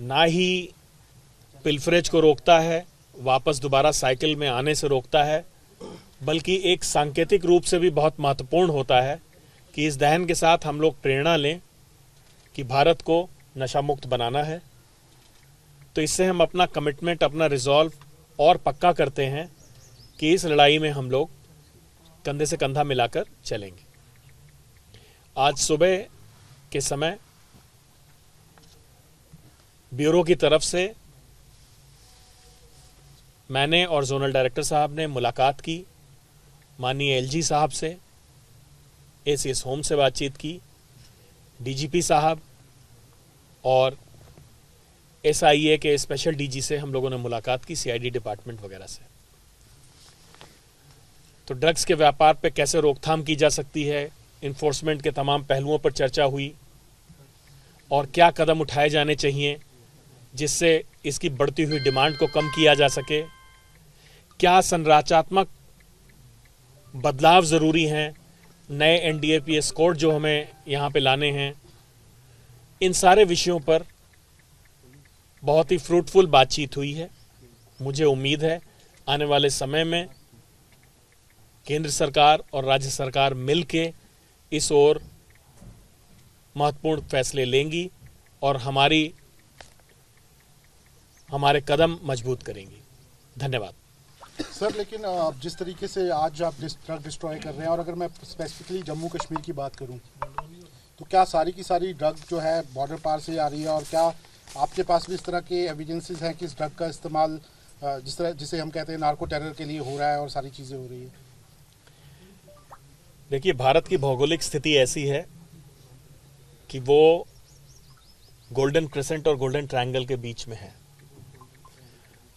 ना ही पिल्फरेज को रोकता है, वापस दोबारा साइकिल में आने से रोकता है, बल्कि एक सांकेतिक रूप से भी बहुत महत्वपूर्ण होता है कि इस दहन के साथ हम लोग प्रेरणा लें कि भारत को नशा मुक्त बनाना है। तो इससे हम अपना कमिटमेंट, अपना रिजॉल्व और पक्का करते हैं कि इस लड़ाई में हम लोग कंधे से कंधा मिलाकर चलेंगे। आज सुबह के समय ब्यूरो की तरफ से मैंने और जोनल डायरेक्टर साहब ने मुलाकात की, माननीय एलजी साहब से, एसीएस होम से बातचीत की, डीजीपी साहब और एसआईए के स्पेशल डीजी से हम लोगों ने मुलाकात की, सीआईडी डिपार्टमेंट वगैरह से। तो ड्रग्स के व्यापार पे कैसे रोकथाम की जा सकती है, इन्फोर्समेंट के तमाम पहलुओं पर चर्चा हुई और क्या कदम उठाए जाने चाहिए जिससे इसकी बढ़ती हुई डिमांड को कम किया जा सके, क्या संरचनात्मक बदलाव ज़रूरी हैं, नए एनडीपीएस कोड जो हमें यहाँ पे लाने हैं। इन सारे विषयों पर बहुत ही फ्रूटफुल बातचीत हुई है। मुझे उम्मीद है आने वाले समय में केंद्र सरकार और राज्य सरकार मिलके इस ओर महत्वपूर्ण फैसले लेंगी और हमारे कदम मजबूत करेंगी। धन्यवाद सर। लेकिन जिस तरीके से आज आप ड्रग डिस्ट्रॉय कर रहे हैं, और अगर मैं स्पेसिफिकली जम्मू कश्मीर की बात करूं, तो क्या सारी की सारी ड्रग जो है बॉर्डर पार से आ रही है, और क्या आपके पास भी इस तरह के एविडेंसेस हैं कि इस ड्रग का इस्तेमाल जिसे हम कहते हैं नार्को टेरर के लिए हो रहा है और सारी चीज़ें हो रही है? देखिए, भारत की भौगोलिक स्थिति ऐसी है कि वो गोल्डन क्रिसेंट और गोल्डन ट्रायंगल के बीच में है।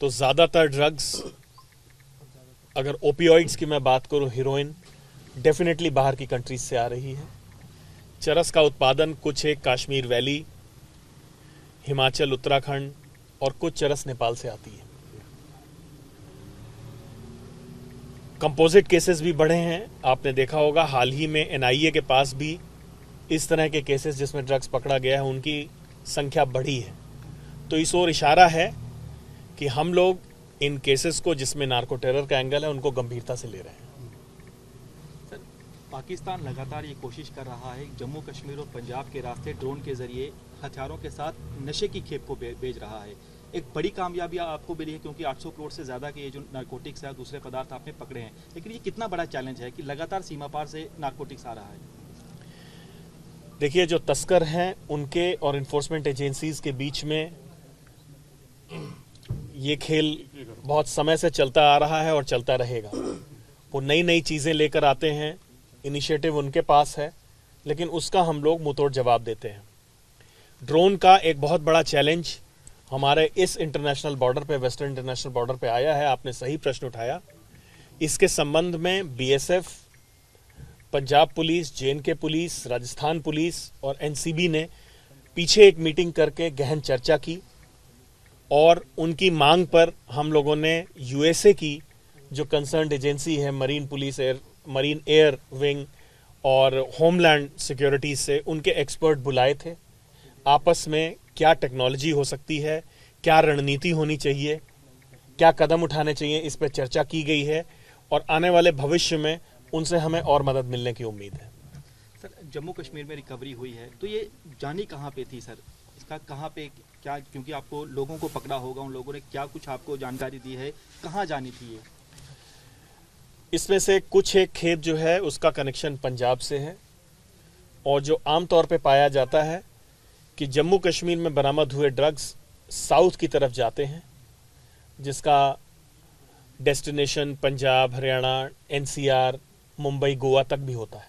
तो ज़्यादातर ड्रग्स, अगर ओपियोइड्स की मैं बात करूं, हीरोइन डेफिनेटली बाहर की कंट्रीज से आ रही है। चरस का उत्पादन कुछ एक कश्मीर वैली, हिमाचल, उत्तराखंड और कुछ चरस नेपाल से आती है। कंपोजिट केसेस भी बढ़े हैं। आपने देखा होगा हाल ही में एनआईए के पास भी इस तरह के केसेस जिसमें ड्रग्स पकड़ा गया है, उनकी संख्या बढ़ी है। तो इस ओर इशारा है कि हम लोग इन केसेस को जिसमें नार्को टेरर का एंगल है उनको गंभीरता से ले रहे हैं। सर, पाकिस्तान लगातार ये कोशिश कर रहा है जम्मू कश्मीर और पंजाब के रास्ते ड्रोन के जरिए हथियारों के साथ नशे की खेप को भेज रहा है। एक बड़ी कामयाबी आपको मिली है क्योंकि 800 करोड़ से ज़्यादा के ये जो नारकोटिक्स है, दूसरे पदार्थ आपने पकड़े हैं। लेकिन ये कितना बड़ा चैलेंज है कि लगातार सीमा पार से नारकोटिक्स आ रहा है? देखिए, जो तस्कर हैं उनके और इन्फोर्समेंट एजेंसीज के बीच में ये खेल बहुत समय से चलता आ रहा है और चलता रहेगा। वो नई नई चीज़ें लेकर आते हैं, इनिशिएटिव उनके पास है, लेकिन उसका हम लोग मुंहतोड़ जवाब देते हैं। ड्रोन का एक बहुत बड़ा चैलेंज हमारे इस इंटरनेशनल बॉर्डर पे, वेस्टर्न इंटरनेशनल बॉर्डर पे आया है। आपने सही प्रश्न उठाया। इसके संबंध में BSF, Punjab police, JNK police, Rajasthan police और एनसीबी ने पीछे एक मीटिंग करके गहन चर्चा की और उनकी मांग पर हम लोगों ने यूएसए की जो कंसर्न्ड एजेंसी है, मरीन एयर विंग और होमलैंड सिक्योरिटी से, उनके एक्सपर्ट बुलाए थे। आपस में क्या टेक्नोलॉजी हो सकती है, क्या रणनीति होनी चाहिए, क्या कदम उठाने चाहिए, इस पर चर्चा की गई है और आने वाले भविष्य में उनसे हमें और मदद मिलने की उम्मीद है। सर, जम्मू कश्मीर में रिकवरी हुई है, तो ये जानी कहाँ पे थी सर? इसका कहाँ पे क्या, क्योंकि आपको लोगों को पकड़ा होगा, उन लोगों ने क्या कुछ आपको जानकारी दी है, कहाँ जानी थी ये? इसमें से कुछ एक खेप जो है उसका कनेक्शन पंजाब से है और जो आमतौर पे पाया जाता है कि जम्मू कश्मीर में बरामद हुए ड्रग्स साउथ की तरफ जाते हैं, जिसका डेस्टिनेशन पंजाब, हरियाणा, एनसीआर, मुंबई, गोवा तक भी होता है।